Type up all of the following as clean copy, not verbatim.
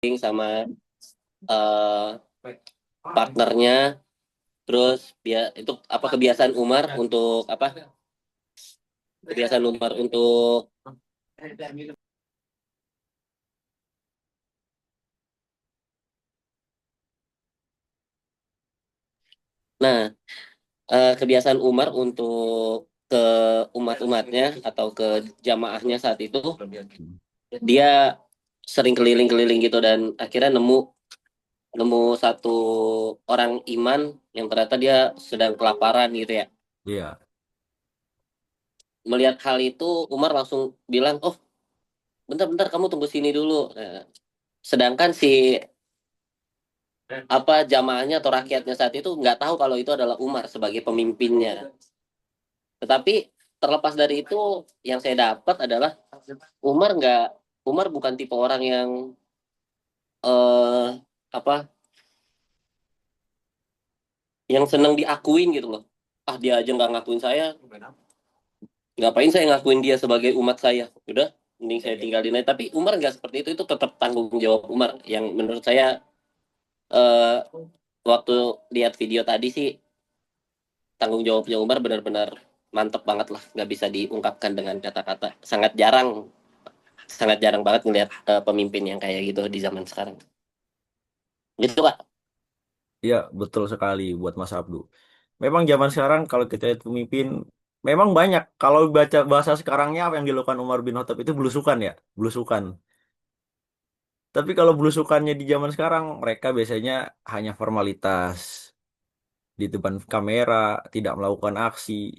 sama partnernya. Terus itu apa kebiasaan Umar untuk apa? Kebiasaan Umar untuk nah kebiasaan Umar untuk ke umat-umatnya atau ke jamaahnya saat itu dia sering keliling-keliling gitu dan akhirnya nemu nemu satu orang iman yang ternyata dia sedang kelaparan gitu ya. Iya. Melihat hal itu Umar langsung bilang, "Oh, bentar-bentar kamu tunggu sini dulu." Nah, sedangkan si apa jamaahnya atau rakyatnya saat itu nggak tahu kalau itu adalah Umar sebagai pemimpinnya. Tetapi terlepas dari itu, yang saya dapat adalah Umar nggak Umar bukan tipe orang yang apa yang senang diakuin gitu loh. Ah, dia aja nggak ngakuin saya, ngapain saya ngakuin dia sebagai umat saya? Udah, mending saya tinggalin aja. Tapi Umar nggak seperti itu tetap tanggung jawab Umar. Yang menurut saya eh, waktu lihat video tadi sih tanggung jawabnya Umar benar-benar mantep banget lah, nggak bisa diungkapkan dengan kata-kata. Sangat jarang banget ngelihat pemimpin yang kayak gitu di zaman sekarang. Gitu Kak. Iya, betul sekali buat Mas Abdu. Memang zaman sekarang kalau kita lihat pemimpin, memang banyak. Kalau baca bahasa sekarangnya apa yang dilakukan Umar bin Khattab itu belusukan ya, belusukan. Tapi kalau belusukannya di zaman sekarang, mereka biasanya hanya formalitas di depan kamera, tidak melakukan aksi.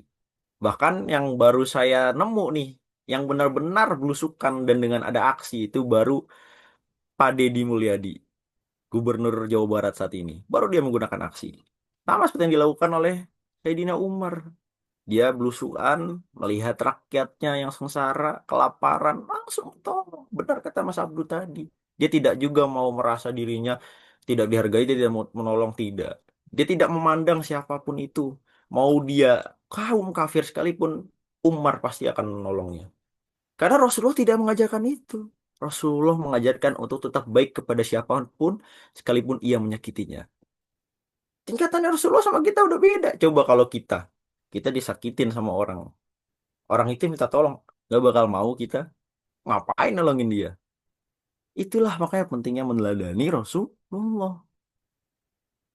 Bahkan yang baru saya nemu nih, yang benar-benar belusukan dan dengan ada aksi itu baru Pak Deddy Mulyadi, Gubernur Jawa Barat saat ini. Baru dia menggunakan aksi. Sama seperti yang dilakukan oleh Saidina Umar. Dia belusuan, melihat rakyatnya yang sengsara, kelaparan, langsung tolong. Benar kata Mas Abdul tadi. Dia tidak juga mau merasa dirinya tidak dihargai, dia tidak mau menolong, tidak. Dia tidak memandang siapapun itu. Mau dia kaum kafir sekalipun, Umar pasti akan menolongnya. Karena Rasulullah tidak mengajarkan itu. Rasulullah mengajarkan untuk tetap baik kepada siapapun, sekalipun ia menyakitinya. Tingkatannya Rasulullah sama kita udah beda. Coba kalau kita disakitin sama orang. Orang itu minta tolong, gak bakal mau kita. Ngapain nolongin dia? Itulah makanya pentingnya meneladani Rasulullah.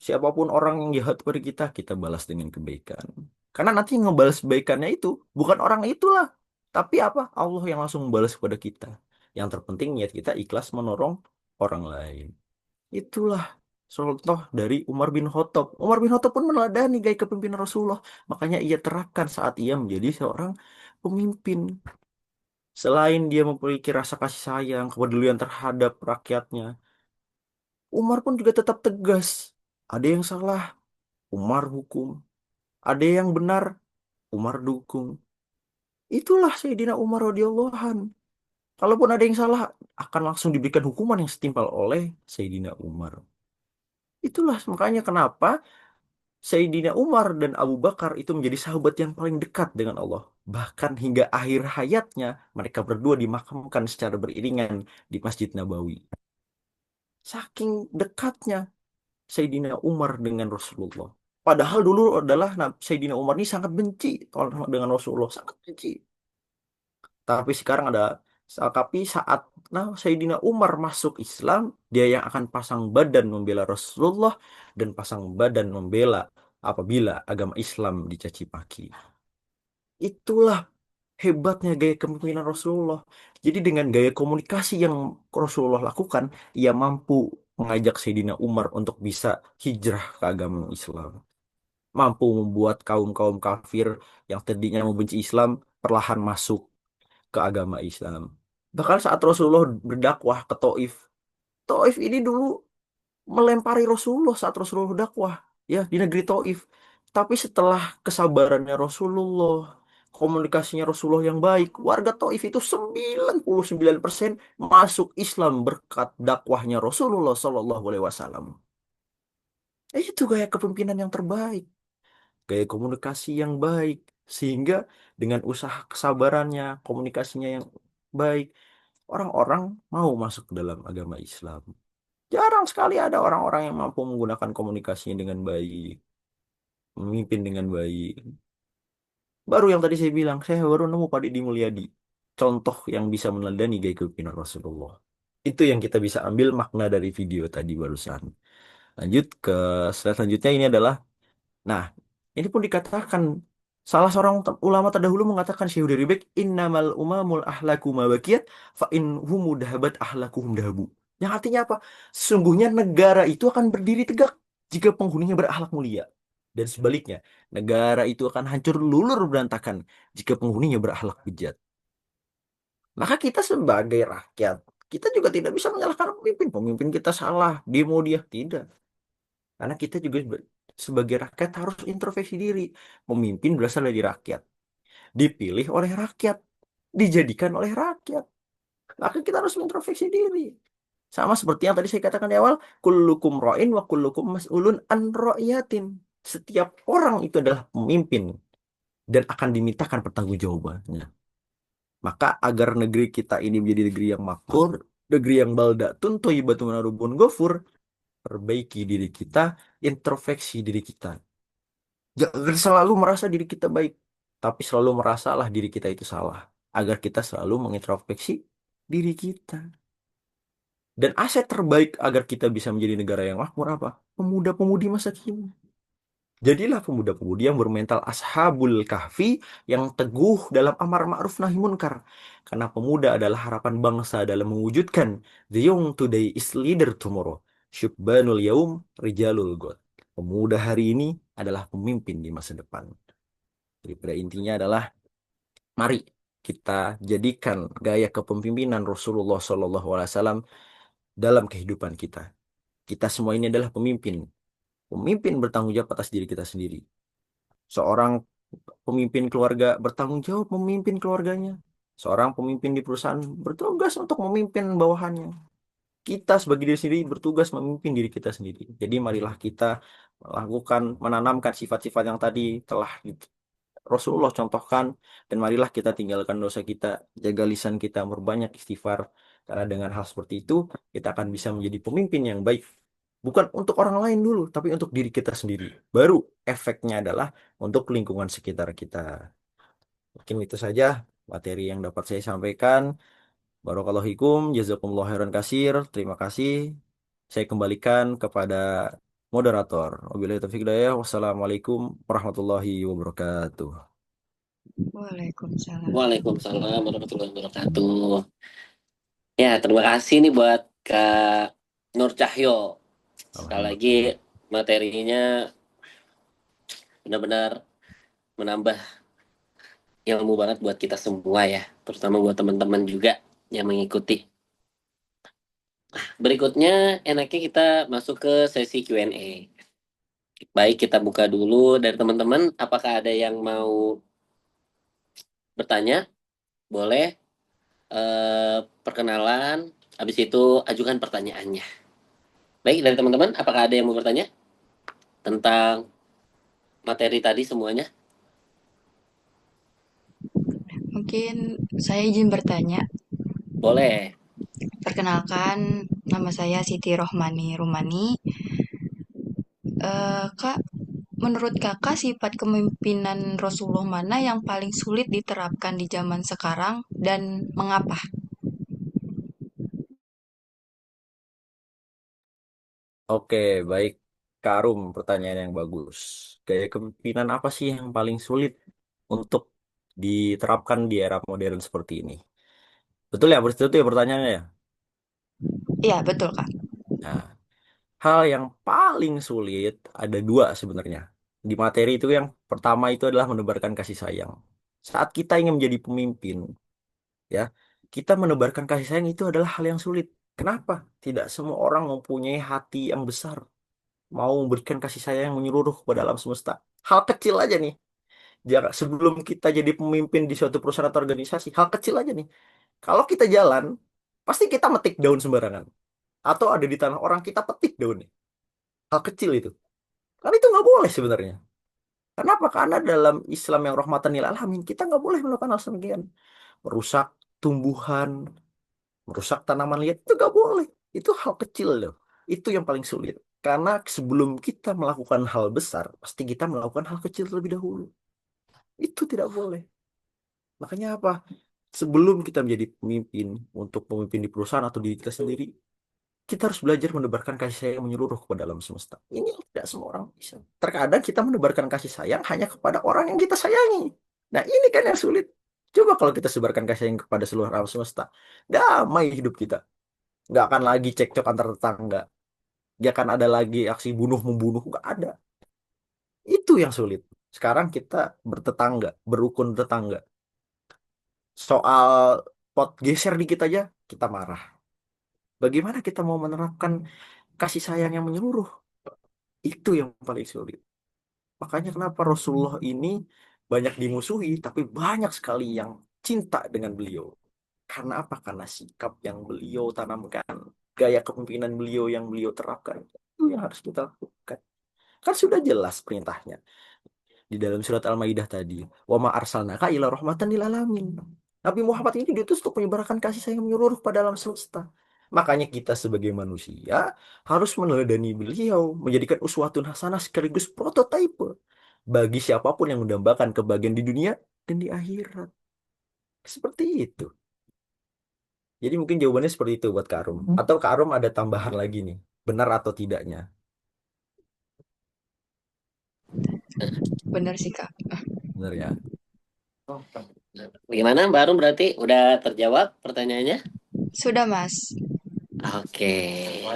Siapapun orang yang jahat kepada kita, kita balas dengan kebaikan. Karena nanti yang ngebalas kebaikannya itu bukan orang itulah. Tapi apa? Allah yang langsung membalas kepada kita. Yang terpenting niat kita ikhlas menolong orang lain. Itulah contoh dari Umar bin Khattab. Umar bin Khattab pun meneladani gaya kepemimpinan Rasulullah. Makanya ia terapkan saat ia menjadi seorang pemimpin. Selain dia memiliki rasa kasih sayang, kepedulian terhadap rakyatnya, Umar pun juga tetap tegas. Ada yang salah, Umar hukum. Ada yang benar, Umar dukung. Itulah Sayyidina Umar radhiyallahu an. Kalaupun ada yang salah, akan langsung diberikan hukuman yang setimpal oleh Sayyidina Umar. Itulah makanya kenapa Sayyidina Umar dan Abu Bakar itu menjadi sahabat yang paling dekat dengan Allah. Bahkan hingga akhir hayatnya, mereka berdua dimakamkan secara beriringan di Masjid Nabawi. Saking dekatnya Sayyidina Umar dengan Rasulullah. Padahal dulu adalah Sayyidina Umar ini sangat benci dengan Rasulullah, sangat benci. Tapi sekarang tapi saat Sayyidina Umar masuk Islam, dia yang akan pasang badan membela Rasulullah dan pasang badan membela apabila agama Islam dicaci maki. Itulah hebatnya gaya kepemimpinan Rasulullah. Jadi dengan gaya komunikasi yang Rasulullah lakukan, ia mampu mengajak Sayyidina Umar untuk bisa hijrah ke agama Islam. Mampu membuat kaum-kaum kafir yang tadinya membenci Islam perlahan masuk ke agama Islam. Bahkan saat Rasulullah berdakwah ke Taif, Taif ini dulu melempari Rasulullah saat Rasulullah berdakwah ya di negeri Taif. Tapi setelah kesabarannya Rasulullah, komunikasinya Rasulullah yang baik, warga Taif itu 99% masuk Islam berkat dakwahnya Rasulullah Shallallahu Alaihi Wasallam. Itu gaya kepemimpinan yang terbaik, gaya komunikasi yang baik, sehingga dengan usaha kesabarannya, komunikasinya yang baik, orang-orang mau masuk ke dalam agama Islam. Jarang sekali ada orang-orang yang mampu menggunakan komunikasinya dengan baik, memimpin dengan baik. Baru yang tadi saya bilang, saya baru nemu Pak Deddy Mulyadi. Contoh yang bisa meneladani gaya kepemimpinan Rasulullah. Itu yang kita bisa ambil makna dari video tadi barusan. Lanjut ke slide selanjutnya, ini adalah, nah, ini pun dikatakan, salah seorang ulama terdahulu mengatakan, Syekh dari Bek, innamal umamul ahlaku ma bakiyat, fa in humu dahabat ahlakuhum dahabu. Yang artinya apa? Sesungguhnya negara itu akan berdiri tegak jika penghuninya berakhlak mulia. Dan sebaliknya, negara itu akan hancur lulur berantakan jika penghuninya berakhlak bejat. Maka kita sebagai rakyat, kita juga tidak bisa menyalahkan pemimpin. Pemimpin kita salah, demo dia. Tidak. Karena kita juga sebagai rakyat harus introspeksi diri. Pemimpin berasal dari rakyat. Dipilih oleh rakyat. Dijadikan oleh rakyat. Maka kita harus introspeksi diri. Sama seperti yang tadi saya katakan di awal. Kullukum ro'in wa kullukum mas'ulun an ro'yatin. Setiap orang itu adalah pemimpin. Dan akan dimintakan pertanggungjawabannya. Maka agar negeri kita ini menjadi negeri yang makmur, negeri yang baldatun, thayyibatun warabun ghafur, perbaiki diri kita, introspeksi diri kita. Jangan selalu merasa diri kita baik, tapi selalu merasalah diri kita itu salah. Agar kita selalu mengintrospeksi diri kita. Dan aset terbaik agar kita bisa menjadi negara yang makmur apa? Pemuda-pemudi masa kini. Jadilah pemuda-pemudi yang bermental ashabul kahfi, yang teguh dalam amar ma'ruf nahi munkar. Karena pemuda adalah harapan bangsa dalam mewujudkan the young today is leader tomorrow. Syubbanul yaum rijalul god. Pemuda hari ini adalah pemimpin di masa depan. Jadi pada intinya adalah mari kita jadikan gaya kepemimpinan Rasulullah SAW dalam kehidupan kita. Kita semua ini adalah pemimpin. Pemimpin bertanggung jawab atas diri kita sendiri. Seorang pemimpin keluarga bertanggung jawab memimpin keluarganya. Seorang pemimpin di perusahaan bertugas untuk memimpin bawahannya. Kita sebagai diri sendiri bertugas memimpin diri kita sendiri. Jadi marilah kita melakukan, menanamkan sifat-sifat yang tadi telah Rasulullah contohkan, dan marilah kita tinggalkan dosa kita, jaga lisan kita, berbanyak istighfar. Karena dengan hal seperti itu, kita akan bisa menjadi pemimpin yang baik. Bukan untuk orang lain dulu, tapi untuk diri kita sendiri. Baru efeknya adalah untuk lingkungan sekitar kita. Mungkin itu saja materi yang dapat saya sampaikan. Barakallahu fikum, jazakumullah khairan kasir. Terima kasih. Saya kembalikan kepada moderator. Wabillahi taufiq hidayah. Wassalamualaikum warahmatullahi wabarakatuh. Waalaikumsalam. Waalaikumsalam warahmatullahi wabarakatuh. Ya, terima kasih nih buat Kak Nur Cahyo. Sekali lagi materinya benar-benar menambah ilmu banget buat kita semua ya, terutama buat teman-teman juga yang mengikuti. Berikutnya enaknya kita masuk ke sesi Q&A. Baik, kita buka dulu dari teman-teman. Apakah ada yang mau bertanya? Boleh. Perkenalan. Habis itu ajukan pertanyaannya. Baik, dari teman-teman, apakah ada yang mau bertanya tentang materi tadi semuanya? Mungkin saya izin bertanya. Boleh. Perkenalkan, nama saya Siti Rohmani Rumani. Kak, menurut kakak sifat kepemimpinan Rasulullah mana yang paling sulit diterapkan di zaman sekarang dan mengapa? Oke, baik. Karum, pertanyaan yang bagus. Gaya kepemimpinan apa sih yang paling sulit untuk diterapkan di era modern seperti ini? Betul ya, betul itu ya pertanyaannya ya? Iya, betul Kak. Nah, hal yang paling sulit ada dua sebenarnya. Di materi itu yang pertama itu adalah menebarkan kasih sayang. Saat kita ingin menjadi pemimpin, ya, kita menebarkan kasih sayang itu adalah hal yang sulit. Kenapa? Tidak semua orang mempunyai hati yang besar, mau memberikan kasih sayang yang menyeluruh kepada alam semesta. Hal kecil aja nih. Sebelum kita jadi pemimpin di suatu perusahaan atau organisasi, hal kecil aja nih. Kalau kita jalan, pasti kita metik daun sembarangan. Atau ada di tanah orang, kita petik daunnya. Hal kecil itu. Karena itu nggak boleh sebenarnya. Kenapa? Karena dalam Islam yang rahmatan lil alamin, kita nggak boleh melakukan hal demikian. Merusak tumbuhan, merusak tanaman liar, itu nggak boleh. Itu hal kecil loh. Itu yang paling sulit. Karena sebelum kita melakukan hal besar, pasti kita melakukan hal kecil terlebih dahulu. Itu tidak boleh. Makanya apa? Sebelum kita menjadi pemimpin untuk pemimpin di perusahaan atau diri kita sendiri, kita harus belajar menebarkan kasih sayang menyeluruh kepada alam semesta. Ini yang tidak semua orang bisa. Terkadang kita menebarkan kasih sayang hanya kepada orang yang kita sayangi. Nah, ini kan yang sulit. Coba kalau kita sebarkan kasih sayang kepada seluruh alam semesta, damai hidup kita. Nggak akan lagi cekcok antar tetangga. Nggak akan ada lagi aksi bunuh membunuh. Nggak ada. Itu yang sulit. Sekarang kita bertetangga, berukun tetangga. Soal pot geser dikit aja, kita marah. Bagaimana kita mau menerapkan kasih sayang yang menyeluruh? Itu yang paling sulit. Makanya kenapa Rasulullah ini banyak dimusuhi, tapi banyak sekali yang cinta dengan beliau. Karena apa? Karena sikap yang beliau tanamkan, gaya kepemimpinan beliau yang beliau terapkan. Itu yang harus kita lakukan. Kan sudah jelas perintahnya di dalam surat Al-Maidah tadi. Wa ma arsalnaka ila rahmatan lil alamin. Nabi Muhammad ini diutus untuk menyebarkan kasih sayang menyeluruh pada alam semesta. Makanya kita sebagai manusia harus meneladani beliau, menjadikan uswatun hasanah sekaligus prototipe bagi siapapun yang mendambakan kebahagiaan di dunia dan di akhirat. Seperti itu. Jadi mungkin jawabannya seperti itu buat Kak Arum. Atau Kak Arum ada tambahan lagi nih, benar atau tidaknya? Bener sih, Kak. Benar ya? Gimana Mbak Arum, berarti udah terjawab pertanyaannya? Sudah, Mas. Oke.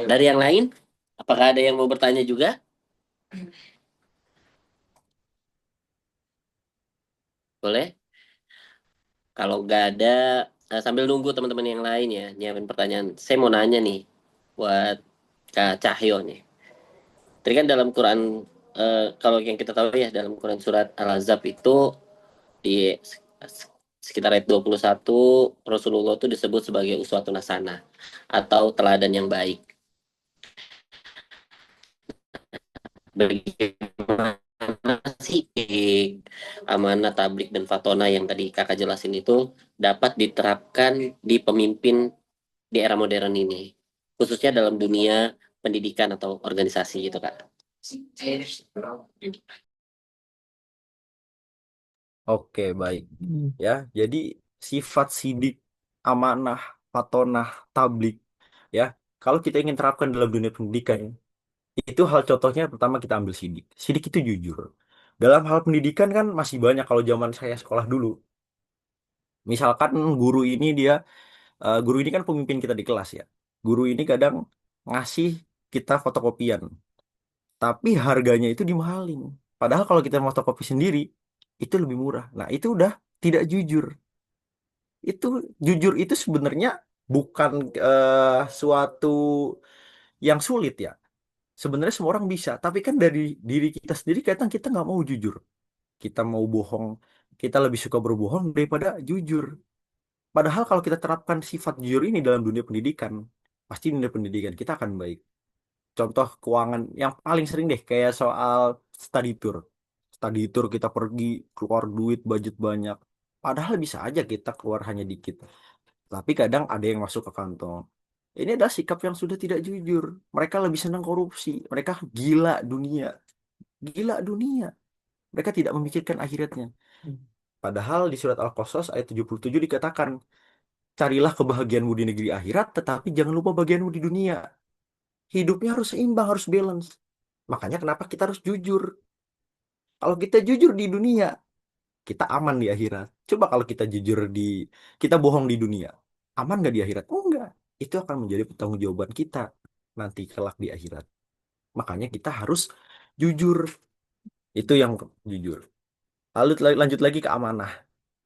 Dari yang lain, apakah ada yang mau bertanya juga? Boleh. Kalau nggak ada, sambil nunggu teman-teman yang lain ya, nyiapin pertanyaan. Saya mau nanya nih, buat Kak Cahyo nih. Tadi kan dalam Quran, kalau yang kita tahu ya, dalam Quran surat Al-Ahzab itu di sekitar ayat 21, Rasulullah itu disebut sebagai uswatun hasanah atau teladan yang baik. Bagaimana sih amanah tablik dan fatona yang tadi kakak jelasin itu dapat diterapkan di pemimpin di era modern ini, khususnya dalam dunia pendidikan atau organisasi gitu kak? Oke, baik. Ya, jadi sifat sidik, amanah, patonah, tablik, ya. Kalau kita ingin terapkan dalam dunia pendidikan, itu hal contohnya pertama kita ambil sidik. Sidik itu jujur. Dalam hal pendidikan kan masih banyak kalau zaman saya sekolah dulu. Misalkan guru ini kan pemimpin kita di kelas ya. Guru ini kadang ngasih kita fotokopian, tapi harganya itu dimahalin. Padahal kalau kita fotokopi sendiri, itu lebih murah. Nah, itu udah tidak jujur. Itu jujur itu sebenarnya bukan suatu yang sulit ya. Sebenarnya semua orang bisa, tapi kan dari diri kita sendiri kadang kita nggak mau jujur. Kita mau bohong, kita lebih suka berbohong daripada jujur. Padahal kalau kita terapkan sifat jujur ini dalam dunia pendidikan, pasti dunia pendidikan kita akan baik. Contoh keuangan yang paling sering deh, kayak soal study tour. Study tour kita pergi, keluar duit, budget banyak. Padahal bisa aja kita keluar hanya dikit. Tapi kadang ada yang masuk ke kantong. Ini adalah sikap yang sudah tidak jujur. Mereka lebih senang korupsi. Mereka gila dunia. Gila dunia. Mereka tidak memikirkan akhiratnya. Padahal di surat Al-Qasas ayat 77 dikatakan, carilah kebahagiaanmu di negeri akhirat, tetapi jangan lupa bagianmu di dunia. Hidupnya harus seimbang, harus balance. Makanya kenapa kita harus jujur. Kalau kita jujur di dunia, kita aman di akhirat. Coba kalau kita bohong di dunia, aman nggak di akhirat? Oh, enggak. Itu akan menjadi pertanggungjawaban kita nanti kelak di akhirat. Makanya kita harus jujur. Itu yang jujur. Lalu lanjut lagi ke amanah.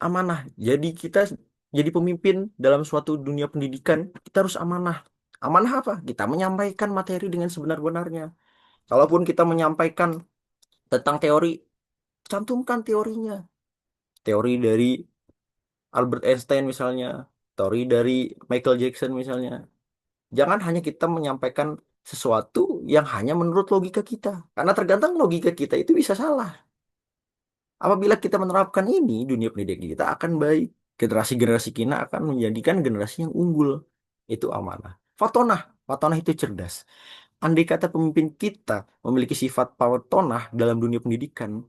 Amanah. Jadi kita jadi pemimpin dalam suatu dunia pendidikan, kita harus amanah. Amanah apa? Kita menyampaikan materi dengan sebenar-benarnya. Kalaupun kita menyampaikan tentang teori, cantumkan teorinya. Teori dari Albert Einstein misalnya, teori dari Michael Jackson misalnya. Jangan hanya kita menyampaikan sesuatu yang hanya menurut logika kita. Karena tergantung logika kita itu bisa salah. Apabila kita menerapkan ini, dunia pendidikan kita akan baik. Generasi-generasi kita akan menjadikan generasi yang unggul. Itu amanah. Fatonah. Fatonah itu cerdas. andai kata pemimpin kita memiliki sifat power tonah dalam dunia pendidikan,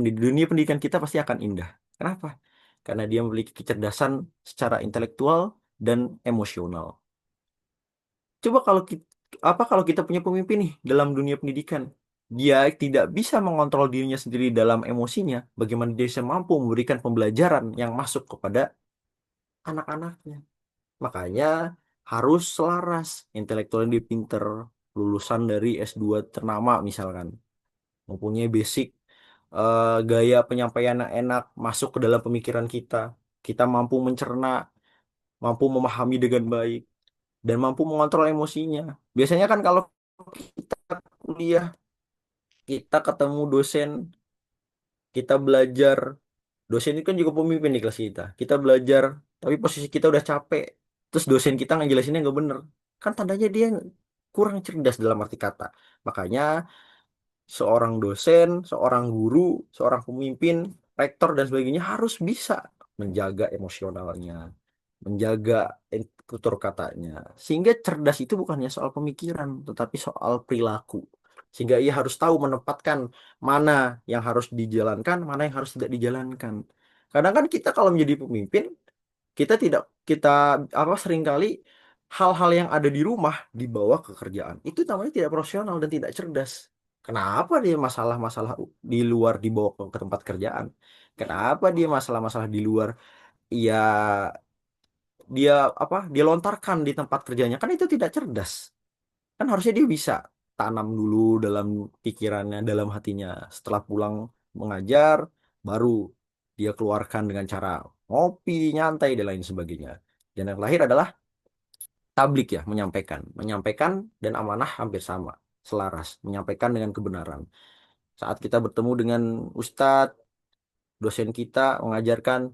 dunia pendidikan kita pasti akan indah. Kenapa? Karena dia memiliki kecerdasan secara intelektual dan emosional. Coba kalau kita punya pemimpin nih dalam dunia pendidikan, dia tidak bisa mengontrol dirinya sendiri dalam emosinya, bagaimana dia bisa mampu memberikan pembelajaran yang masuk kepada anak-anaknya. Makanya harus selaras, intelektualnya dia pinter, lulusan dari S2 ternama misalkan, mempunyai basic gaya penyampaian yang enak, masuk ke dalam pemikiran kita. Kita mampu mencerna, mampu memahami dengan baik, dan mampu mengontrol emosinya. Biasanya kan kalau kita kuliah, kita ketemu dosen, kita belajar, dosen itu kan juga pemimpin di kelas kita. Kita belajar, tapi posisi kita udah capek. Terus dosen kita ngejelasinnya nggak bener. Kan tandanya dia kurang cerdas dalam arti kata. Makanya seorang dosen, seorang guru, seorang pemimpin, rektor dan sebagainya harus bisa menjaga emosionalnya, menjaga tutur katanya. Sehingga cerdas itu bukannya soal pemikiran, tetapi soal perilaku. Sehingga ia harus tahu menempatkan mana yang harus dijalankan, mana yang harus tidak dijalankan. Kadang kan kita kalau menjadi pemimpin, kita tidak kita apa seringkali hal-hal yang ada di rumah dibawa ke kerjaan. Itu namanya tidak profesional dan tidak cerdas. Kenapa dia masalah-masalah di luar dibawa ke tempat kerjaan? Kenapa dia masalah-masalah di luar ya dia dia lontarkan di tempat kerjanya? Kan itu tidak cerdas. Kan harusnya dia bisa tanam dulu dalam pikirannya, dalam hatinya. Setelah pulang mengajar, baru dia keluarkan dengan cara ngopi, nyantai, dan lain sebagainya. Dan yang terakhir adalah tablik ya, menyampaikan. Menyampaikan dan amanah hampir sama, selaras. Menyampaikan dengan kebenaran. Saat kita bertemu dengan ustadz, dosen kita mengajarkan,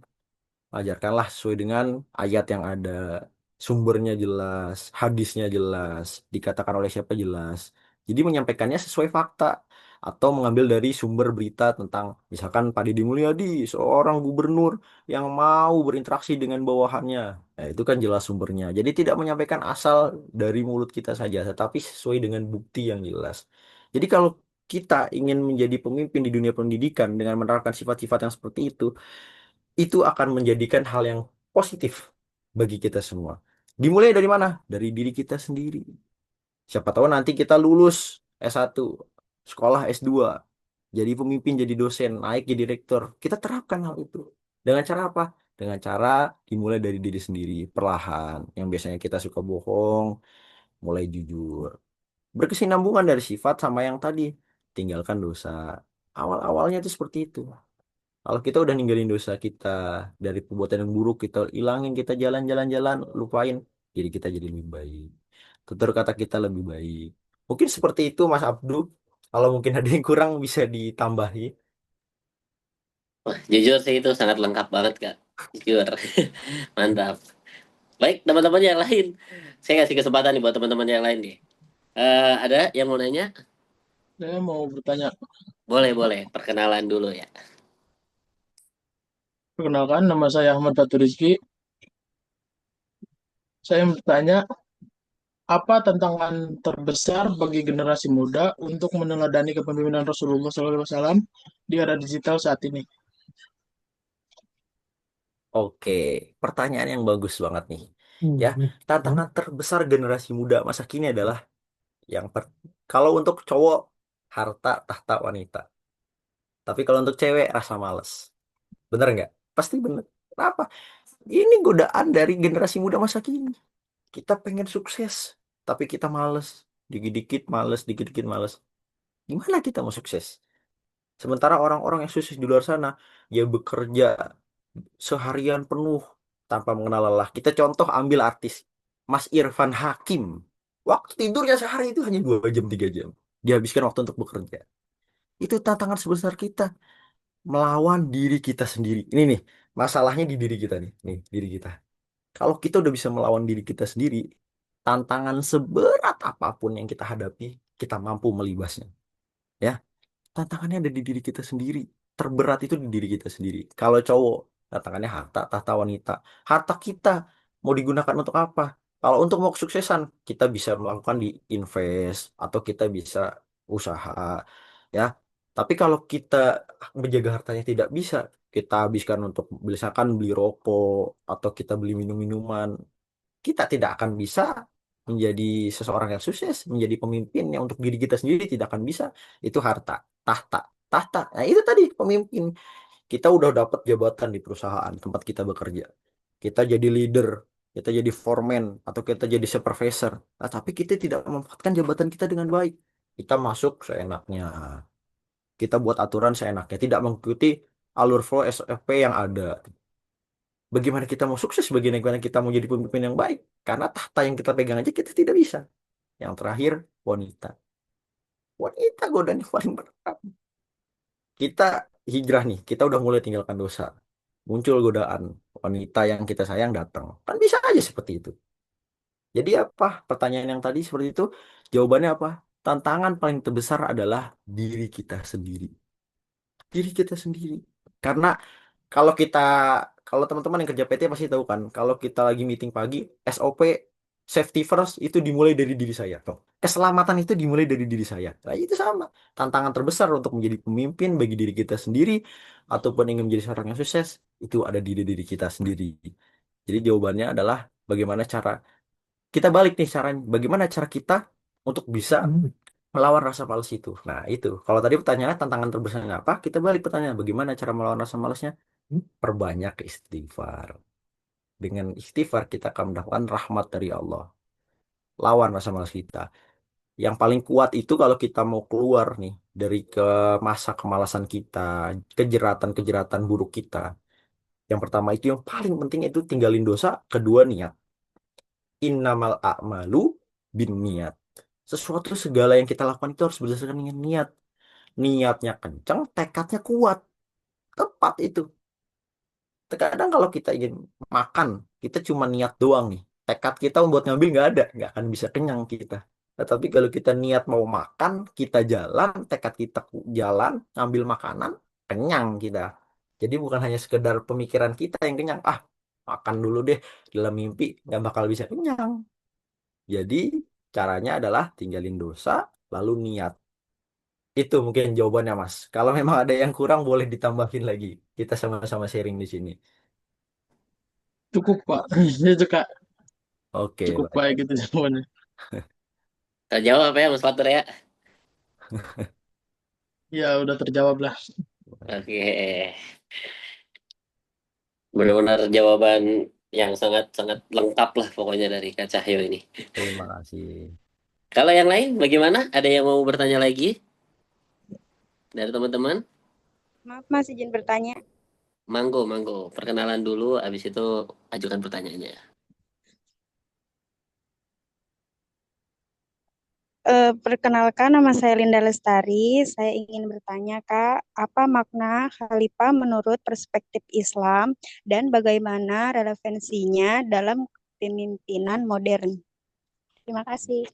ajarkanlah sesuai dengan ayat yang ada, sumbernya jelas, hadisnya jelas, dikatakan oleh siapa jelas. Jadi menyampaikannya sesuai fakta atau mengambil dari sumber berita tentang misalkan Pak Deddy Mulyadi, seorang gubernur yang mau berinteraksi dengan bawahannya. Nah, itu kan jelas sumbernya. Jadi tidak menyampaikan asal dari mulut kita saja, tetapi sesuai dengan bukti yang jelas. Jadi kalau kita ingin menjadi pemimpin di dunia pendidikan dengan menerapkan sifat-sifat yang seperti itu akan menjadikan hal yang positif bagi kita semua. Dimulai dari mana? Dari diri kita sendiri. Siapa tahu nanti kita lulus S1, sekolah S2, jadi pemimpin, jadi dosen, naik jadi rektor. Kita terapkan hal itu. Dengan cara apa? Dengan cara dimulai dari diri sendiri, perlahan. Yang biasanya kita suka bohong, mulai jujur. Berkesinambungan dari sifat sama yang tadi. Tinggalkan dosa. Awal-awalnya itu seperti itu. Kalau kita udah ninggalin dosa kita dari perbuatan yang buruk, kita ilangin, kita jalan-jalan-jalan, lupain, jadi kita jadi lebih baik. Tutur kata kita lebih baik. Mungkin seperti itu, Mas Abdu. Kalau mungkin ada yang kurang bisa ditambahi. Wah, jujur sih itu sangat lengkap banget, Kak. Jujur. Mantap. Baik, teman-teman yang lain. Saya kasih kesempatan nih buat teman-teman yang lain deh. Ada yang mau nanya? Saya mau bertanya, Boleh, boleh. Perkenalan dulu ya. perkenalkan nama saya Ahmad Fatur Rizky. Saya bertanya, apa tantangan terbesar bagi generasi muda untuk meneladani kepemimpinan Rasulullah SAW di era digital saat ini? Oke, pertanyaan yang bagus banget nih. Ya, tantangan terbesar generasi muda masa kini adalah yang kalau untuk cowok harta tahta wanita, tapi kalau untuk cewek rasa males. Bener nggak? Pasti bener. Kenapa? Ini godaan dari generasi muda masa kini. Kita pengen sukses, tapi kita males. Dikit-dikit males, dikit-dikit males. Gimana kita mau sukses? Sementara orang-orang yang sukses di luar sana, dia bekerja seharian penuh tanpa mengenal lelah. Kita contoh ambil artis Mas Irfan Hakim. Waktu tidurnya sehari itu hanya 2 jam, 3 jam. Dihabiskan waktu untuk bekerja. Itu tantangan sebesar kita. Melawan diri kita sendiri. Ini nih, masalahnya di diri kita nih. Nih, diri kita. Kalau kita udah bisa melawan diri kita sendiri, tantangan seberat apapun yang kita hadapi, kita mampu melibasnya. Ya, tantangannya ada di diri kita sendiri. Terberat itu di diri kita sendiri. Kalau cowok, tantangannya harta, tahta wanita. Harta kita mau digunakan untuk apa? Kalau untuk mau kesuksesan, kita bisa melakukan di invest atau kita bisa usaha, ya. Tapi kalau kita menjaga hartanya tidak bisa, kita habiskan untuk misalkan beli rokok atau kita beli minum-minuman, kita tidak akan bisa menjadi seseorang yang sukses, menjadi pemimpin yang untuk diri kita sendiri tidak akan bisa. Itu harta, tahta, tahta. Nah, itu tadi pemimpin. Kita udah dapat jabatan di perusahaan tempat kita bekerja. Kita jadi leader, kita jadi foreman, atau kita jadi supervisor. Nah, tapi kita tidak memanfaatkan jabatan kita dengan baik. Kita masuk seenaknya. Kita buat aturan seenaknya, tidak mengikuti alur flow SOP yang ada. Bagaimana kita mau sukses, bagaimana kita mau jadi pemimpin yang baik? Karena tahta yang kita pegang aja kita tidak bisa. Yang terakhir, wanita. Wanita godaan yang paling berat. Kita hijrah nih, kita udah mulai tinggalkan dosa. Muncul godaan, wanita yang kita sayang datang. Kan bisa aja seperti itu. Jadi apa? Pertanyaan yang tadi seperti itu, jawabannya apa? Tantangan paling terbesar adalah diri kita sendiri. Diri kita sendiri. Karena kalau kita, kalau teman-teman yang kerja PT pasti tahu kan, kalau kita lagi meeting pagi, SOP safety first itu dimulai dari diri saya. Tuh. Keselamatan itu dimulai dari diri saya. Nah, itu sama. Tantangan terbesar untuk menjadi pemimpin bagi diri kita sendiri ataupun ingin menjadi seorang yang sukses itu ada di diri kita sendiri. Jadi jawabannya adalah bagaimana cara kita balik nih caranya. Bagaimana cara kita untuk bisa melawan rasa malas itu. Nah, itu. Kalau tadi pertanyaannya tantangan terbesarnya apa? Kita balik pertanyaan bagaimana cara melawan rasa malasnya? Perbanyak istighfar. Dengan istighfar kita akan mendapatkan rahmat dari Allah. Lawan rasa malas kita. Yang paling kuat itu kalau kita mau keluar nih dari ke masa kemalasan kita, kejeratan-kejeratan buruk kita. Yang pertama itu yang paling penting itu tinggalin dosa, kedua niat. Innamal a'malu bin niat. Sesuatu segala yang kita lakukan itu harus berdasarkan dengan niat. Niatnya kencang, tekadnya kuat. Tepat itu. Terkadang kalau kita ingin makan, kita cuma niat doang nih. Tekad kita membuat ngambil nggak akan bisa kenyang kita. Tetapi kalau kita niat mau makan, kita jalan, tekad kita jalan, ngambil makanan, kenyang kita. Jadi bukan hanya sekedar pemikiran kita yang kenyang. Ah, makan dulu deh dalam mimpi, nggak bakal bisa kenyang. Jadi caranya adalah tinggalin dosa, lalu niat. Itu mungkin jawabannya, Mas. Kalau memang ada yang kurang, boleh ditambahin lagi. Kita sama-sama sharing di sini. Cukup, Pak. Itu Kak, Oke, cukup baik. baik gitu jawabannya. Terjawab ya Mas Fatur ya. Ya, udah terjawab lah. Oke. Benar-benar jawaban yang sangat-sangat lengkap lah pokoknya dari Kak Cahyo ini. Terima kasih. Kalau yang lain bagaimana? Ada yang mau bertanya lagi dari teman-teman? Maaf Mas, izin bertanya. Manggo, manggo. Perkenalan dulu, habis itu ajukan pertanyaannya. Perkenalkan, nama saya Linda Lestari. Saya ingin bertanya, Kak, apa makna khalifah menurut perspektif Islam dan bagaimana relevansinya dalam kepemimpinan modern? Terima kasih.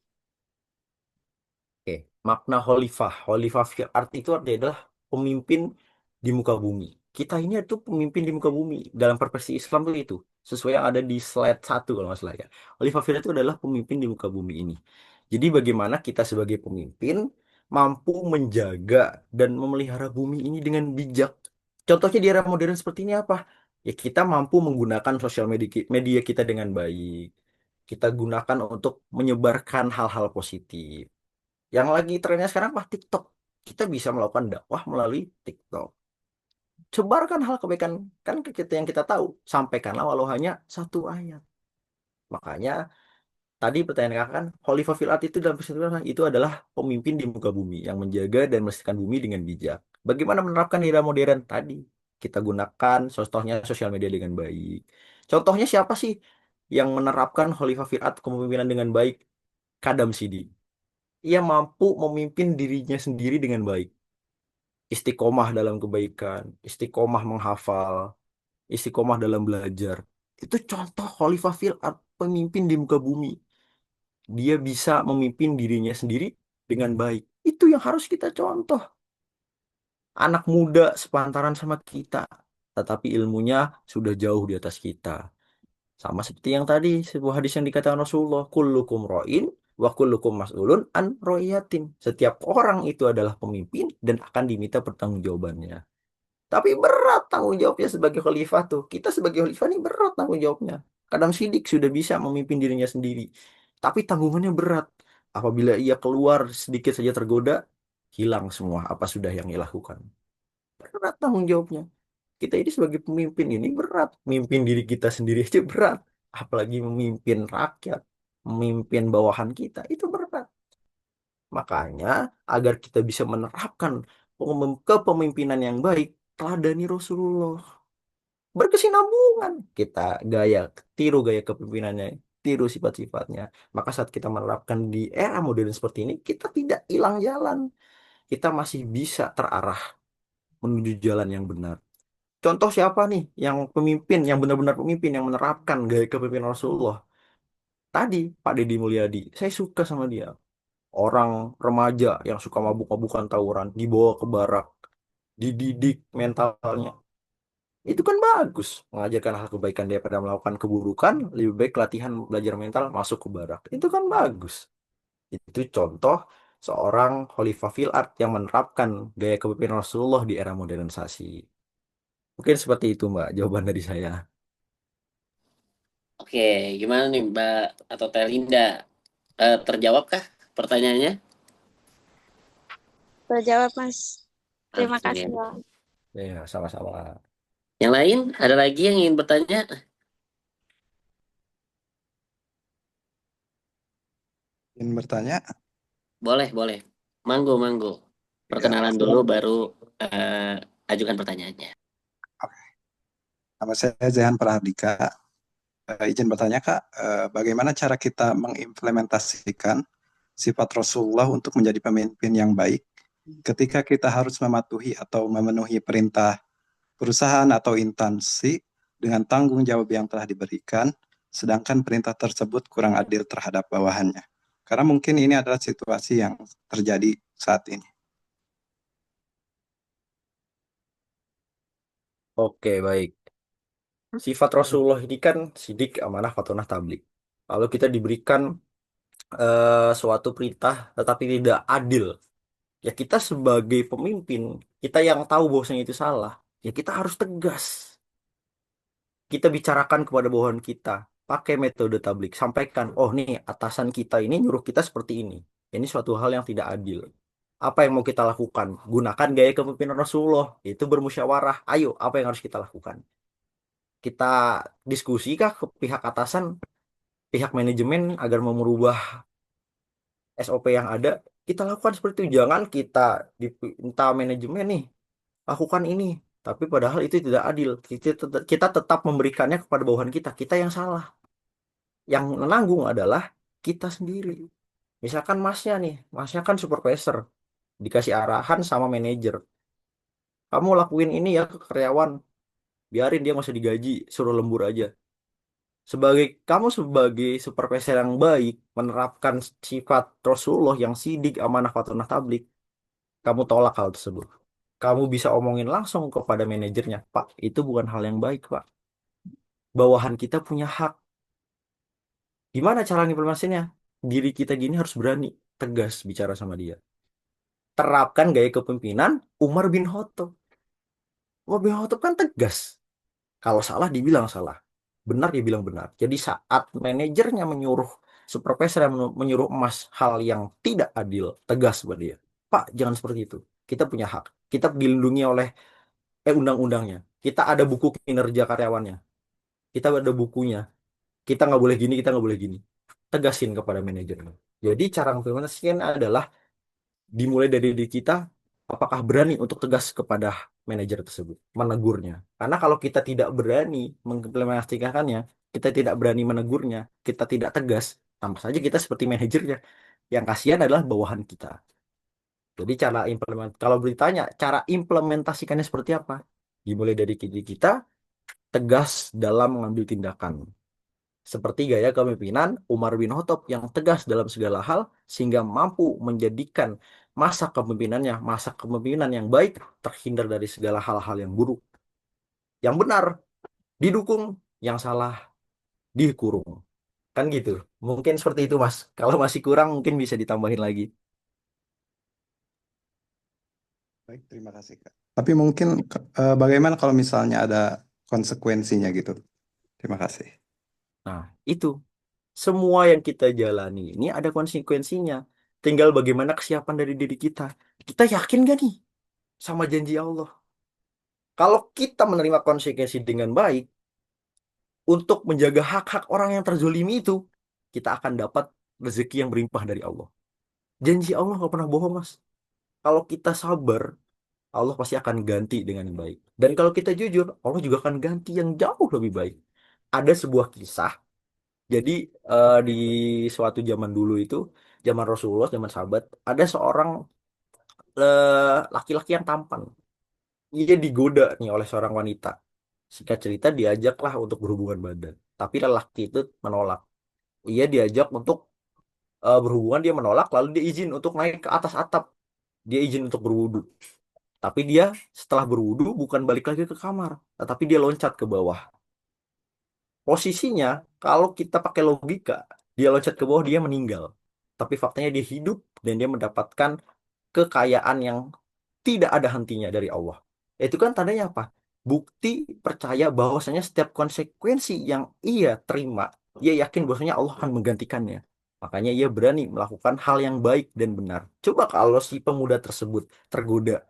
Oke, makna khalifah. Khalifah fil art itu artinya adalah pemimpin di muka bumi. Kita ini itu pemimpin di muka bumi. Dalam persepsi Islam itu. Sesuai yang ada di slide 1 kalau nggak salah ya. Khalifah fil itu adalah pemimpin di muka bumi ini. Jadi bagaimana kita sebagai pemimpin mampu menjaga dan memelihara bumi ini dengan bijak. Contohnya di era modern seperti ini apa? Ya kita mampu menggunakan sosial media media kita dengan baik. Kita gunakan untuk menyebarkan hal-hal positif. Yang lagi trennya sekarang apa? TikTok. Kita bisa melakukan dakwah melalui TikTok. Sebarkan hal kebaikan kan ke kita yang kita tahu. Sampaikanlah walau hanya satu ayat. Makanya tadi pertanyaan kakak kan, Khalifah fil ard itu dalam perspektif itu adalah pemimpin di muka bumi yang menjaga dan melestarikan bumi dengan bijak. Bagaimana menerapkan era modern tadi? Kita gunakan contohnya sosial media dengan baik. Contohnya siapa sih yang menerapkan Khalifah fil ard kepemimpinan dengan baik? Kadam Sidi. Ia mampu memimpin dirinya sendiri dengan baik. Istiqomah dalam kebaikan, istiqomah menghafal, istiqomah dalam belajar. Itu contoh Khalifah fil ard, pemimpin di muka bumi. Dia bisa memimpin dirinya sendiri dengan baik. Itu yang harus kita contoh. Anak muda sepantaran sama kita, tetapi ilmunya sudah jauh di atas kita. Sama seperti yang tadi, sebuah hadis yang dikatakan Rasulullah, kullukum ro'in wa kullukum mas'ulun an ro'iyatin. Setiap orang itu adalah pemimpin dan akan diminta pertanggungjawabannya. Tapi berat tanggung jawabnya sebagai khalifah tuh. Kita sebagai khalifah ini berat tanggung jawabnya. Kadang sidik sudah bisa memimpin dirinya sendiri. Tapi tanggungannya berat. Apabila ia keluar sedikit saja tergoda, hilang semua apa sudah yang ia lakukan. Berat tanggung jawabnya. Kita ini sebagai pemimpin ini berat. Memimpin diri kita sendiri aja berat. Apalagi memimpin rakyat, memimpin bawahan kita, itu berat. Makanya agar kita bisa menerapkan kepemimpinan yang baik, teladani Rasulullah. Berkesinambungan. Kita gaya, tiru gaya kepemimpinannya, tiru sifat-sifatnya. Maka saat kita menerapkan di era modern seperti ini, kita tidak hilang jalan. Kita masih bisa terarah menuju jalan yang benar. Contoh siapa nih yang pemimpin, yang benar-benar pemimpin, yang menerapkan gaya kepemimpinan Rasulullah? Tadi, Pak Deddy Mulyadi. Saya suka sama dia. Orang remaja yang suka mabuk-mabukan tawuran, dibawa ke barak, dididik mentalnya. Itu kan bagus. Mengajarkan hal kebaikan daripada melakukan keburukan, lebih baik latihan belajar mental masuk ke barak. Itu kan bagus. Itu contoh seorang Khalifah fil ard yang menerapkan gaya kepemimpinan Rasulullah di era modernisasi. Mungkin seperti itu, Mbak, jawaban dari saya. Oke, gimana nih Mbak atau Teh Linda? Terjawabkah pertanyaannya? Terjawab, Mas. Terima Oke. kasih, ya. Ya, sama-sama. Yang lain, ada lagi yang ingin bertanya? Ingin bertanya? Boleh, boleh. Manggo, manggo. Ya, Perkenalan dulu, baru ajukan pertanyaannya. nama saya Zehan Prahardika. Izin bertanya, Kak, bagaimana cara kita mengimplementasikan sifat Rasulullah untuk menjadi pemimpin yang baik ketika kita harus mematuhi atau memenuhi perintah perusahaan atau instansi dengan tanggung jawab yang telah diberikan, sedangkan perintah tersebut kurang adil terhadap bawahannya. Karena mungkin ini adalah situasi yang terjadi saat ini. Oke, baik. Sifat Rasulullah ini kan sidik, amanah, fatonah, tablik. Kalau kita diberikan suatu perintah tetapi tidak adil, ya kita sebagai pemimpin, kita yang tahu bahwasanya itu salah, ya kita harus tegas. Kita bicarakan kepada bawahan kita, pakai metode tablik, sampaikan, oh nih atasan kita ini nyuruh kita seperti ini. Ini suatu hal yang tidak adil. Apa yang mau kita lakukan? Gunakan gaya kepemimpinan Rasulullah, itu bermusyawarah. Ayo, apa yang harus kita lakukan? Kita diskusikah ke pihak atasan, pihak manajemen agar mau merubah SOP yang ada? Kita lakukan seperti itu. Jangan kita diminta manajemen nih, lakukan ini. Tapi padahal itu tidak adil. Kita tetap memberikannya kepada bawahan kita. Kita yang salah. Yang menanggung adalah kita sendiri. Misalkan masnya kan supervisor, dikasih arahan sama manajer. Kamu lakuin ini ya ke karyawan, biarin dia nggak usah digaji, suruh lembur aja. Kamu sebagai supervisor yang baik, menerapkan sifat Rasulullah yang sidik, amanah, fatonah, tablik, kamu tolak hal tersebut. Kamu bisa omongin langsung kepada manajernya, Pak, itu bukan hal yang baik, Pak. Bawahan kita punya hak. Gimana cara implementasinya? Diri kita gini harus berani, tegas bicara sama dia. Terapkan gaya kepemimpinan Umar bin Khattab. Umar bin Khattab kan tegas. Kalau salah dibilang salah. Benar dia bilang benar. Jadi saat manajernya menyuruh supervisor yang menyuruh emas hal yang tidak adil, tegas buat dia. Pak, jangan seperti itu. Kita punya hak. Kita dilindungi oleh undang-undangnya. Kita ada buku kinerja karyawannya. Kita ada bukunya. Kita nggak boleh gini, kita nggak boleh gini. Tegasin kepada manajernya. Jadi cara implementasikan adalah dimulai dari diri kita, apakah berani untuk tegas kepada manajer tersebut, menegurnya. Karena kalau kita tidak berani mengimplementasikannya, kita tidak berani menegurnya, kita tidak tegas, sama saja kita seperti manajernya. Yang kasihan adalah bawahan kita. Jadi kalau ditanya cara implementasikannya seperti apa? Dimulai dari diri kita, tegas dalam mengambil tindakan. Seperti gaya kepemimpinan Umar bin Khattab yang tegas dalam segala hal sehingga mampu menjadikan masa kepemimpinan yang baik terhindar dari segala hal-hal yang buruk. Yang benar didukung, yang salah dikurung. Kan gitu. Mungkin seperti itu, Mas. Kalau masih kurang mungkin bisa ditambahin lagi. Baik, terima kasih, Kak. Tapi mungkin bagaimana kalau misalnya ada konsekuensinya gitu? Terima kasih. Nah, itu semua yang kita jalani ini ada konsekuensinya. Tinggal bagaimana kesiapan dari diri kita. Kita yakin gak nih sama janji Allah? Kalau kita menerima konsekuensi dengan baik untuk menjaga hak-hak orang yang terzolimi itu, kita akan dapat rezeki yang berlimpah dari Allah. Janji Allah nggak pernah bohong, Mas. Kalau kita sabar, Allah pasti akan ganti dengan yang baik. Dan kalau kita jujur, Allah juga akan ganti yang jauh lebih baik. Ada sebuah kisah. Jadi di suatu zaman dulu itu, zaman Rasulullah, zaman sahabat, ada seorang laki-laki yang tampan. Ia digoda nih oleh seorang wanita. Singkat cerita diajaklah untuk berhubungan badan. Tapi lelaki itu menolak. Ia diajak untuk berhubungan, dia menolak, lalu dia izin untuk naik ke atas atap. Dia izin untuk berwudu. Tapi dia setelah berwudu bukan balik lagi ke kamar, tetapi dia loncat ke bawah. Posisinya, kalau kita pakai logika, dia loncat ke bawah, dia meninggal. Tapi faktanya dia hidup dan dia mendapatkan kekayaan yang tidak ada hentinya dari Allah. Itu kan tandanya apa? Bukti percaya bahwasanya setiap konsekuensi yang ia terima, ia yakin bahwasanya Allah akan menggantikannya. Makanya ia berani melakukan hal yang baik dan benar. Coba kalau si pemuda tersebut tergoda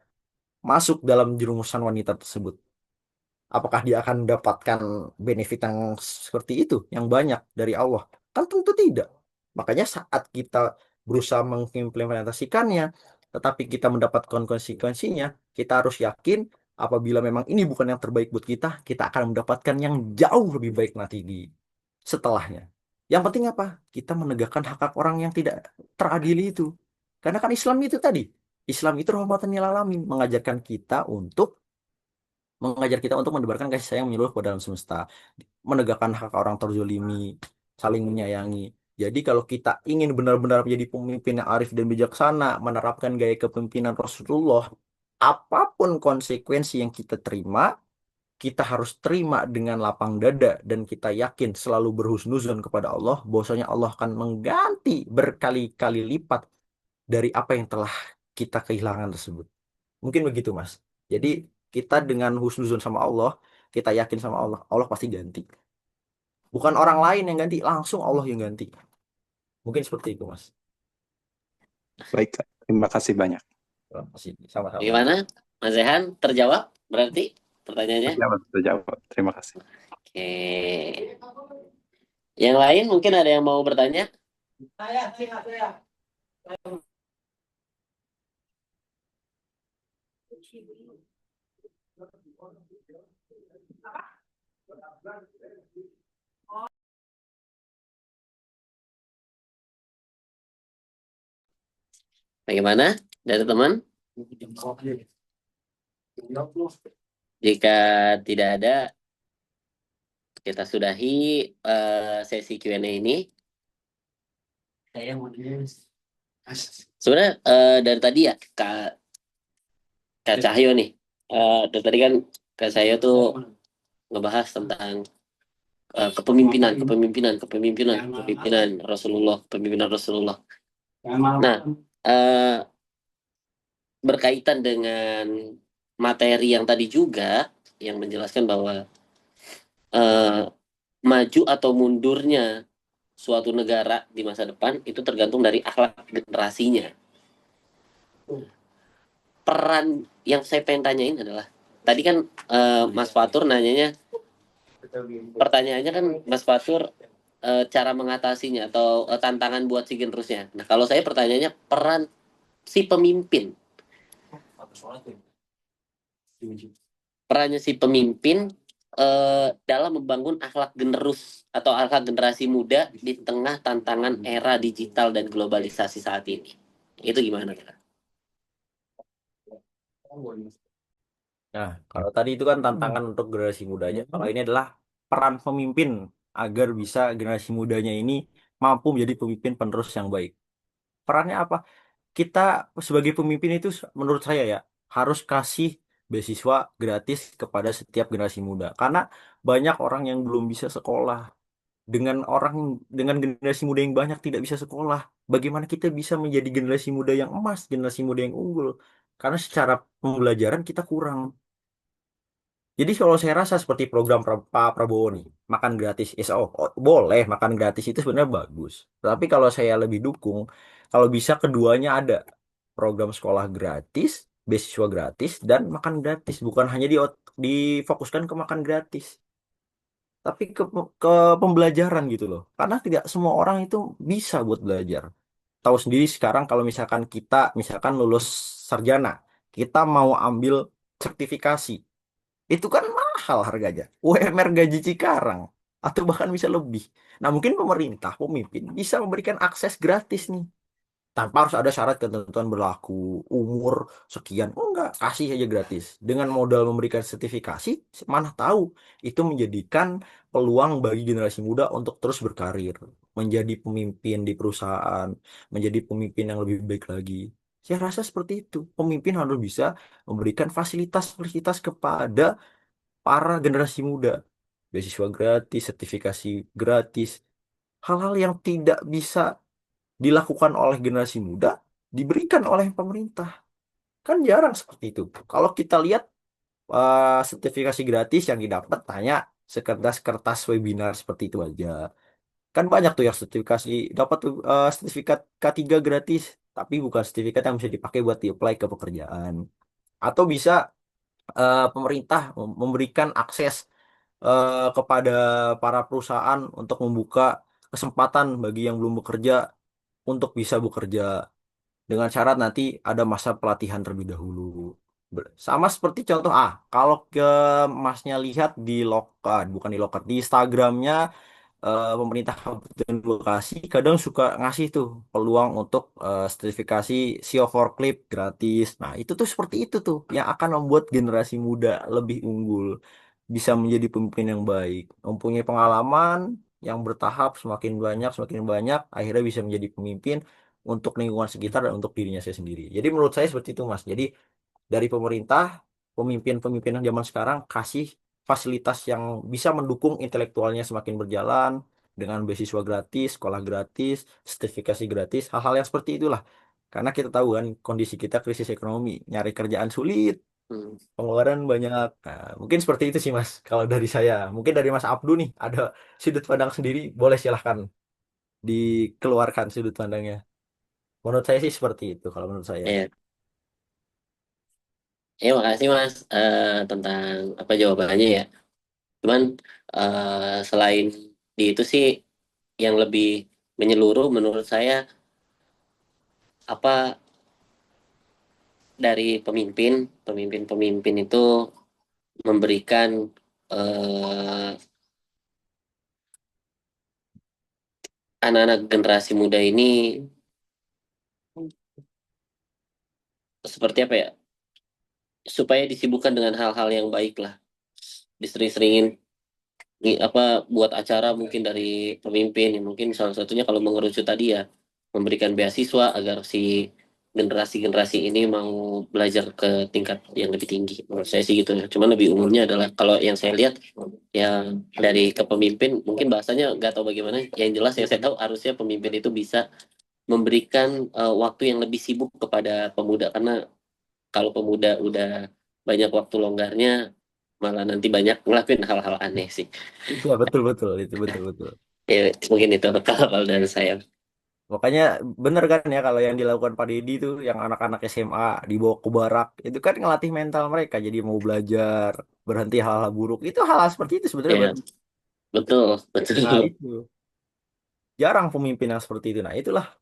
masuk dalam jerumusan wanita tersebut, apakah dia akan mendapatkan benefit yang seperti itu, yang banyak dari Allah? Kan tentu tidak. Makanya saat kita berusaha mengimplementasikannya, tetapi kita mendapatkan konsekuensinya, kita harus yakin apabila memang ini bukan yang terbaik buat kita akan mendapatkan yang jauh lebih baik nanti di setelahnya. Yang penting apa? Kita menegakkan hak-hak orang yang tidak teradili itu. Karena kan Islam itu tadi, Islam itu rahmatan lil alamin, mengajar kita untuk menebarkan kasih sayang menyeluruh kepada alam semesta, menegakkan hak orang terzolimi, saling menyayangi. Jadi kalau kita ingin benar-benar menjadi pemimpin yang arif dan bijaksana, menerapkan gaya kepemimpinan Rasulullah, apapun konsekuensi yang kita terima, kita harus terima dengan lapang dada dan kita yakin selalu berhusnuzon kepada Allah, bahwasanya Allah akan mengganti berkali-kali lipat dari apa yang telah kita kehilangan tersebut. Mungkin begitu, Mas. Jadi kita dengan husnuzon sama Allah, kita yakin sama Allah, Allah pasti ganti. Bukan orang lain yang ganti, langsung Allah yang ganti. Mungkin seperti itu, Mas. Baik, Kak. Terima kasih banyak. Terima kasih. Sama-sama. Gimana, Mas Zehan? Terjawab berarti pertanyaannya? Terjawab. Terima kasih. Oke. Yang lain mungkin ada yang mau bertanya? Bagaimana dari teman? Jika tidak ada, kita sudahi sesi Q&A ini. Sebenarnya dari tadi ya, Kak Cahyo nih, dari tadi kan Kak Cahyo tuh ngebahas tentang kepemimpinan Rasulullah, kepemimpinan Rasulullah. Nah, berkaitan dengan materi yang tadi juga, yang menjelaskan bahwa maju atau mundurnya suatu negara di masa depan itu tergantung dari akhlak generasinya. Peran yang saya pengen tanyain adalah, tadi kan Mas Fatur nanyanya, pertanyaannya kan Mas Fatur cara mengatasinya atau tantangan buat si generusnya. Nah, kalau saya pertanyaannya peran si pemimpin. Perannya si pemimpin dalam membangun akhlak generus atau akhlak generasi muda di tengah tantangan era digital dan globalisasi saat ini. Itu gimana, Kak? Nah, kalau tadi itu kan tantangan untuk generasi mudanya. Kalau ini adalah peran pemimpin agar bisa generasi mudanya ini mampu menjadi pemimpin penerus yang baik. Perannya apa? Kita sebagai pemimpin itu menurut saya ya harus kasih beasiswa gratis kepada setiap generasi muda. Karena banyak orang yang belum bisa sekolah. dengan generasi muda yang banyak tidak bisa sekolah. Bagaimana kita bisa menjadi generasi muda yang emas, generasi muda yang unggul? Karena secara pembelajaran kita kurang. Jadi kalau saya rasa seperti program Pak Prabowo nih, makan gratis, boleh makan gratis itu sebenarnya bagus. Tapi kalau saya lebih dukung, kalau bisa keduanya ada program sekolah gratis, beasiswa gratis, dan makan gratis. Bukan hanya difokuskan ke makan gratis, tapi ke pembelajaran gitu loh. Karena tidak semua orang itu bisa buat belajar. Tahu sendiri sekarang kalau misalkan kita misalkan lulus sarjana, kita mau ambil sertifikasi itu kan mahal harganya. UMR gaji Cikarang. Atau bahkan bisa lebih. Nah, mungkin pemerintah, pemimpin bisa memberikan akses gratis nih. Tanpa harus ada syarat ketentuan berlaku, umur sekian. Oh, enggak, kasih aja gratis. Dengan modal memberikan sertifikasi, mana tahu itu menjadikan peluang bagi generasi muda untuk terus berkarir. Menjadi pemimpin di perusahaan, menjadi pemimpin yang lebih baik lagi. Saya rasa seperti itu. Pemimpin harus bisa memberikan fasilitas-fasilitas kepada para generasi muda, beasiswa gratis, sertifikasi gratis, hal-hal yang tidak bisa dilakukan oleh generasi muda diberikan oleh pemerintah. Kan jarang seperti itu. Kalau kita lihat sertifikasi gratis yang didapat hanya sekertas kertas webinar seperti itu aja. Kan banyak tuh yang sertifikasi dapat tuh sertifikat K3 gratis, tapi bukan sertifikat yang bisa dipakai buat di-apply ke pekerjaan. Atau bisa pemerintah memberikan akses kepada para perusahaan untuk membuka kesempatan bagi yang belum bekerja untuk bisa bekerja dengan syarat nanti ada masa pelatihan terlebih dahulu. Sama seperti contoh kalau ke masnya lihat di lokat bukan di lokat di Instagramnya pemerintah Kabupaten Bekasi kadang suka ngasih tuh peluang untuk sertifikasi SEO forklift gratis. Nah, itu tuh seperti itu tuh yang akan membuat generasi muda lebih unggul, bisa menjadi pemimpin yang baik, mempunyai pengalaman yang bertahap semakin banyak, akhirnya bisa menjadi pemimpin untuk lingkungan sekitar dan untuk dirinya saya sendiri. Jadi menurut saya seperti itu, Mas. Jadi dari pemerintah, pemimpin-pemimpin yang zaman sekarang kasih fasilitas yang bisa mendukung intelektualnya semakin berjalan dengan beasiswa gratis, sekolah gratis, sertifikasi gratis, hal-hal yang seperti itulah. Karena kita tahu kan kondisi kita krisis ekonomi, nyari kerjaan sulit, Hmm. pengeluaran banyak. Nah, mungkin seperti itu sih Mas. Kalau dari saya, mungkin dari Mas Abdu nih ada sudut pandang sendiri, boleh silahkan dikeluarkan sudut pandangnya. Menurut saya sih seperti itu kalau menurut saya. Ya, ya makasih Mas tentang apa jawabannya ya. Cuman selain di itu sih yang lebih menyeluruh menurut saya apa dari pemimpin itu memberikan eh, anak-anak generasi muda ini seperti apa ya supaya disibukkan dengan hal-hal yang baik lah disering-seringin apa buat acara mungkin dari pemimpin yang mungkin salah satunya kalau mengerucut tadi ya memberikan beasiswa agar si generasi-generasi ini mau belajar ke tingkat yang lebih tinggi menurut saya sih gitu ya cuman lebih umumnya adalah kalau yang saya lihat yang dari kepemimpin mungkin bahasanya nggak tahu bagaimana yang jelas yang saya tahu harusnya pemimpin itu bisa memberikan waktu yang lebih sibuk kepada pemuda karena kalau pemuda udah banyak waktu longgarnya malah nanti banyak ngelakuin hal-hal aneh sih. Ya betul betul itu betul betul. Ya, mungkin itu kalau dari saya. Makanya bener kan ya kalau yang dilakukan Pak Deddy itu yang anak-anak SMA dibawa ke barak itu kan ngelatih mental mereka jadi mau belajar berhenti hal-hal buruk itu hal-hal seperti itu sebenarnya Ya, Bang. betul, betul. Nah itu jarang pemimpin yang seperti itu. Nah itulah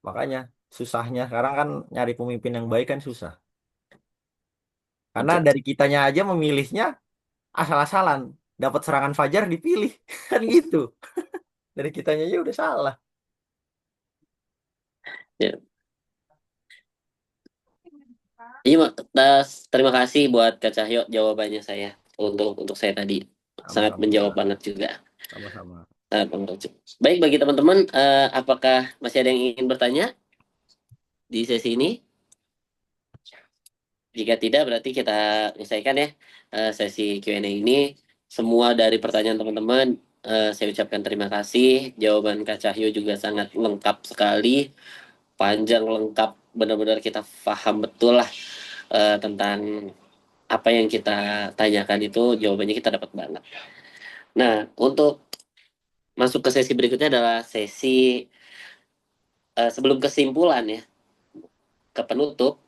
makanya susahnya sekarang kan nyari pemimpin yang baik kan susah karena Betul. dari kitanya aja memilihnya asal-asalan dapat serangan fajar dipilih kan gitu dari kitanya aja udah salah. Ya. Iya, terima kasih buat Kak Cahyo jawabannya saya untuk saya tadi sangat Sama-sama menjawab Kak. banget juga. Sama-sama. Sangat mengerucut. Baik bagi teman-teman, apakah masih ada yang ingin bertanya di sesi ini? Jika tidak, berarti kita selesaikan ya sesi Q&A ini. Semua dari pertanyaan teman-teman saya ucapkan terima kasih. Jawaban Kak Cahyo juga sangat lengkap sekali, panjang lengkap, benar-benar kita paham betul lah tentang apa yang kita tanyakan itu, jawabannya kita dapat banget. Nah, untuk masuk ke sesi berikutnya adalah sesi sebelum kesimpulan ya, ke penutup,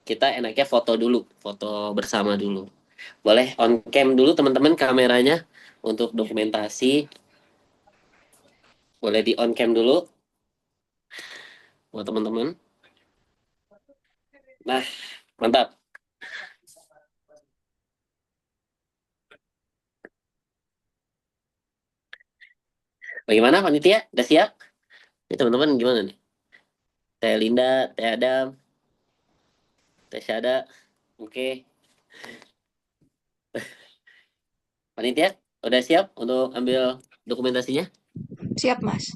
kita enaknya foto dulu, foto bersama dulu. Boleh on cam dulu teman-teman kameranya untuk dokumentasi. Boleh di on cam dulu buat teman-teman. Nah, mantap. Bagaimana panitia? Udah siap? Ini teman-teman gimana nih? Teh Linda, Teh Adam, Teh Syada. Oke. Panitia, udah siap untuk ambil dokumentasinya? Siap, Mas.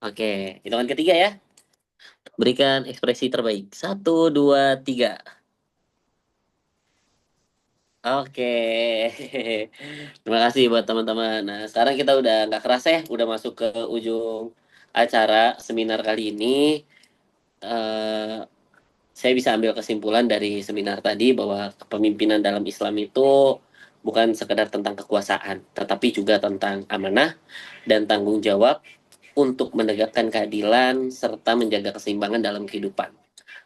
Oke, hitungan ketiga ya. Berikan ekspresi terbaik. 1, 2, 3. Oke, terima kasih buat teman-teman. Nah, sekarang kita udah nggak kerasa ya, udah masuk ke ujung acara seminar kali ini. Eh, saya bisa ambil kesimpulan dari seminar tadi bahwa kepemimpinan dalam Islam itu bukan sekedar tentang kekuasaan, tetapi juga tentang amanah dan tanggung jawab untuk menegakkan keadilan serta menjaga keseimbangan dalam kehidupan.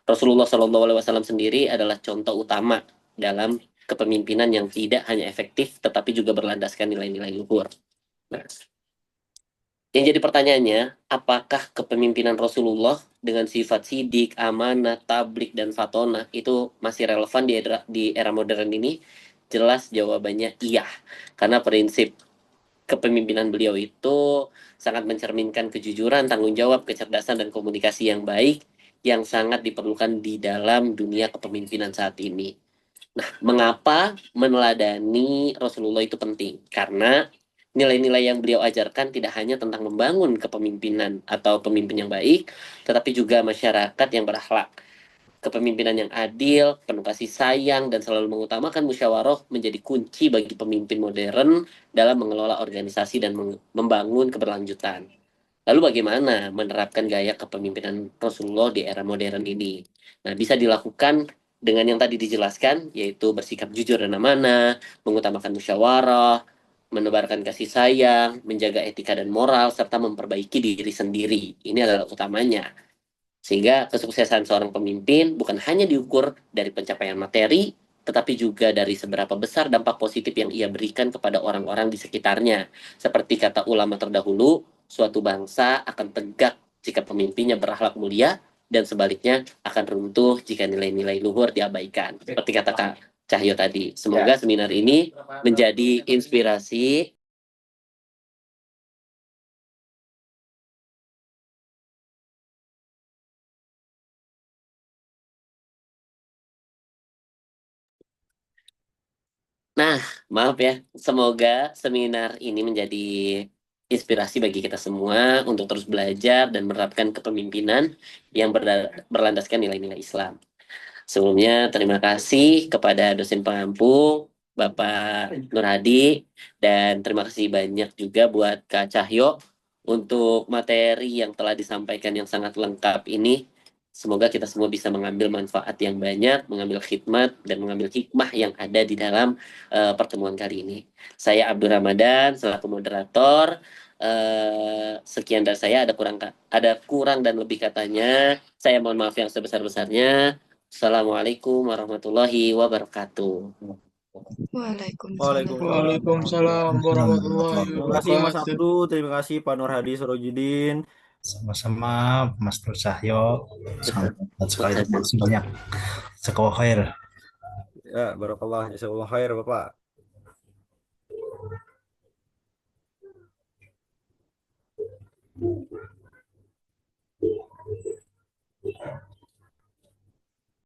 Rasulullah SAW sendiri adalah contoh utama dalam kepemimpinan yang tidak hanya efektif, tetapi juga berlandaskan nilai-nilai luhur. Nah, yang jadi pertanyaannya, apakah kepemimpinan Rasulullah dengan sifat sidik, amanah, tablik, dan fatona itu masih relevan di era modern ini? Jelas jawabannya iya. Karena prinsip kepemimpinan beliau itu sangat mencerminkan kejujuran, tanggung jawab, kecerdasan, dan komunikasi yang baik yang sangat diperlukan di dalam dunia kepemimpinan saat ini. Nah, mengapa meneladani Rasulullah itu penting? Karena nilai-nilai yang beliau ajarkan tidak hanya tentang membangun kepemimpinan atau pemimpin yang baik, tetapi juga masyarakat yang berakhlak. Kepemimpinan yang adil, penuh kasih sayang, dan selalu mengutamakan musyawarah menjadi kunci bagi pemimpin modern dalam mengelola organisasi dan membangun keberlanjutan. Lalu bagaimana menerapkan gaya kepemimpinan Rasulullah di era modern ini? Nah, bisa dilakukan dengan yang tadi dijelaskan, yaitu bersikap jujur dan amanah, mengutamakan musyawarah, menebarkan kasih sayang, menjaga etika dan moral, serta memperbaiki diri sendiri. Ini adalah utamanya. Sehingga kesuksesan seorang pemimpin bukan hanya diukur dari pencapaian materi, tetapi juga dari seberapa besar dampak positif yang ia berikan kepada orang-orang di sekitarnya. Seperti kata ulama terdahulu, suatu bangsa akan tegak jika pemimpinnya berakhlak mulia, dan sebaliknya akan runtuh jika nilai-nilai luhur diabaikan. Seperti kata Kak Cahyo tadi. Semoga seminar ini menjadi inspirasi. Nah, maaf ya, semoga seminar ini menjadi inspirasi bagi kita semua untuk terus belajar dan menerapkan kepemimpinan yang berlandaskan nilai-nilai Islam. Sebelumnya, terima kasih kepada dosen pengampu, Bapak Nur Hadi, dan terima kasih banyak juga buat Kak Cahyo untuk materi yang telah disampaikan yang sangat lengkap ini. Semoga kita semua bisa mengambil manfaat yang banyak, mengambil khidmat, dan mengambil hikmah yang ada di dalam pertemuan kali ini. Saya Abdul Ramadan, selaku moderator. Sekian dari saya, ada kurang dan lebih katanya. Saya mohon maaf yang sebesar-besarnya. Assalamualaikum warahmatullahi wabarakatuh. Waalaikumsalam. Waalaikumsalam warahmatullahi Terima kasih Mas wabarakatuh. Abdu, terima kasih Pak Nur Hadi Sorojudin. Sama-sama Mas Nur Cahyo. Sekali banyak. Sekolah khair. Ya, barakallah, jazakallah khair Bapak.